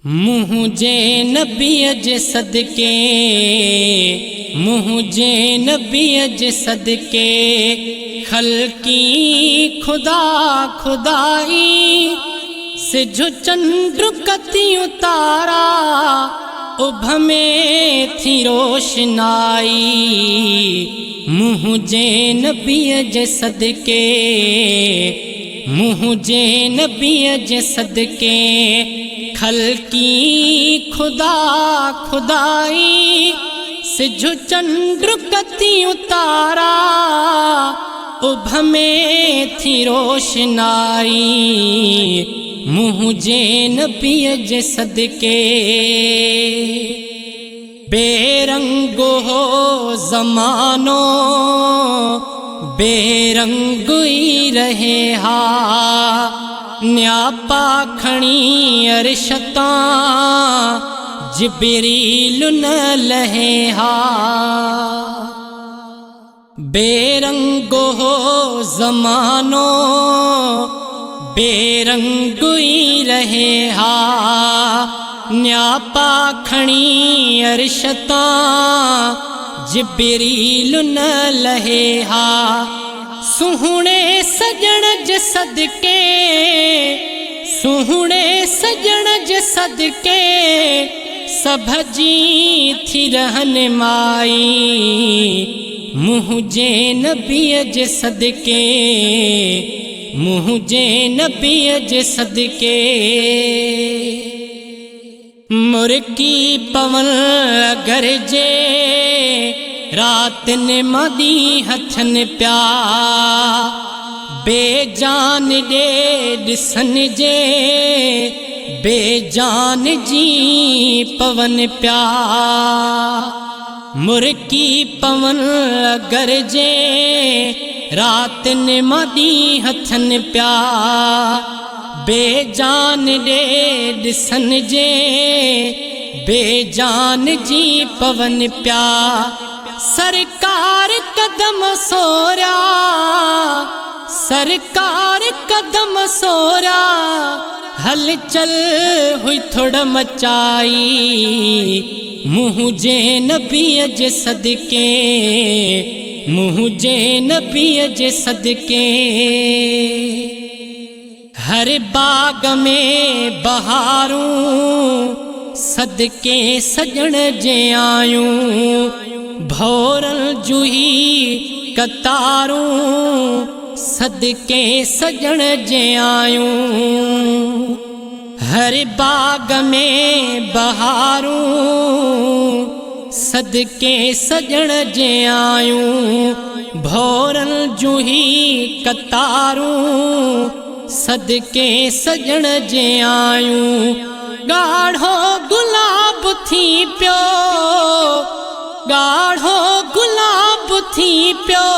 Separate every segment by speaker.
Speaker 1: मुझे नबी जे सदके, मुझे नबी जे सदके, खल्की खुदा खुदाई से जो चंद्र कति उतारा, उभ में थी रोशनाई। मुझे नबी जे सदके, मुझे नबी जे सदके, खल्की खुदा खुदाई से जो चंद्र कति उतारा, उभ में थी रोशनाई। मुझे नबी जे सदके, बेरंग हो ज़मानो बेरंग ही रहे हा, न्यापा खणी अरशता जिब्रील न लहे हा। बेरंग हो ज़मानो बेरंग ही रहे हा, न्यापा खणी अरशता जिब्रील न लहे हा। सुहणे सजण जे सदके, सुहणे सजण जे सदके, सभ जी थी रहनुमाई। मुझे नबी जे सदके, मुझे नबी जे सदके, मुर्की पवन गरजे रात ने मदी हथन प्या, बेजान दे दिसन जे बेजान जी पवन प्या। मुर्की पवन गरजे रात ने मदी हथन प्या, बेजान दे दिसन जे बेजान जी पवन प्या। सरकार कदम सोरा, सरकार कदम सोरा, हलचल हुई थोड़ा मचाई। मुझे नबी जे सदके, मुझे नबी जे सदके, हर बाग में बहारूं सदके सजण जे आयूं, भौरल जूही कतारूं सदके सजण जे आयूं। हर बाग में बहारूं सदके सजण जे आयूं, भौरल जूही कतारूं सदके सजण जे आयूं। गाढ़ो गुलाब थी पियो, गाढ़ो गुलाब थी पियो,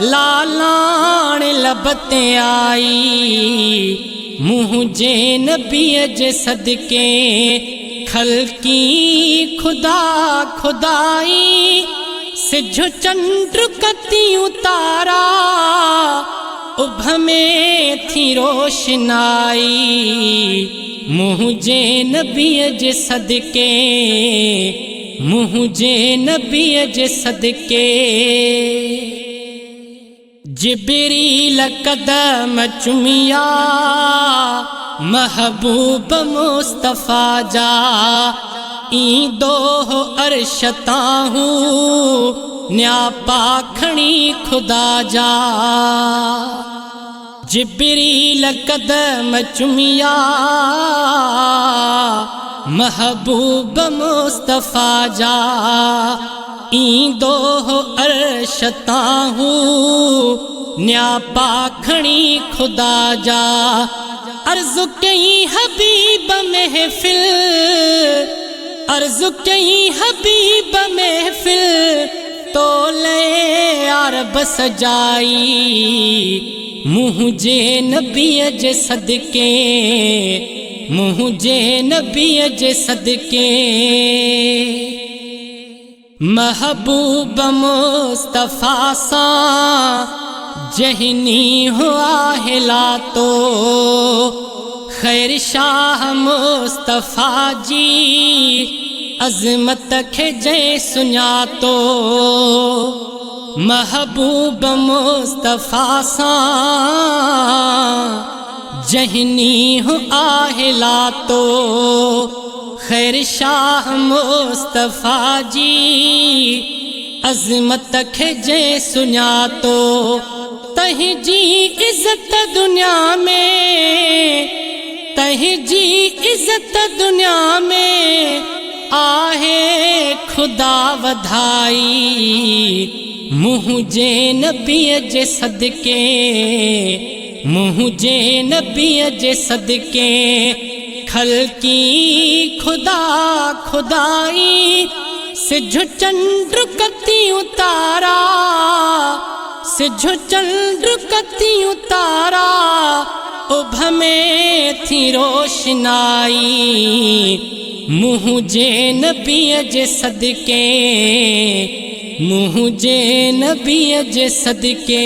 Speaker 1: लालाण लबते आई। मुझे नबी जे सदके, खल्की खुदा खुदाई से जो चंद्र कति उतारा, उभ में थी रोशनाई। मुझे नबी जे सदके, मुझे नबी जे सदके, जिब्रील कदम चुमिया महबूब मुस्तफा जा, ईंदो हो अरशता हूँ न्यापा खणी खुदा जा। जिब्रील कदम चुमिया महबूब मुस्तफा जा, ईंदो हो अरशता हूँ न्यापा खणी खुदा जा। अर्ज़ु कई हबीब महफिल, अर्ज़ु कई हबीब महफिल, तोले अरब सजाई। मुझे नबी जे सदके, मुझे नबी जे सदके, महबूब मुस्तफा सा जहनी हुआ हिला तो खैर शाह मुस्तफ़ा जी अज़मत खे जंहिं सुञातो महबूब मुस्तफ़ा सां जहनी हूँ आहे लातो खैर शाह मुस्तफ़ा जी अज़मत खे जंहिं सुञातो तहीं जी इज़्ज़त दुनिया में तहीं जी इज़्ज़त दुनिया में आहे खुदा वधाई मुंहिंजे नबीअ जे सदके मुंहिंजे नबीअ जे सदके खलकी खुदा खुदाई सिझ चंद्र कतियूं तारा सिझ चंद्र कतियूं तारा उभ में थी रोशनाई मुंहिंजे नबीअ जे सदके मुंहिंजे नबीअ जे सदके।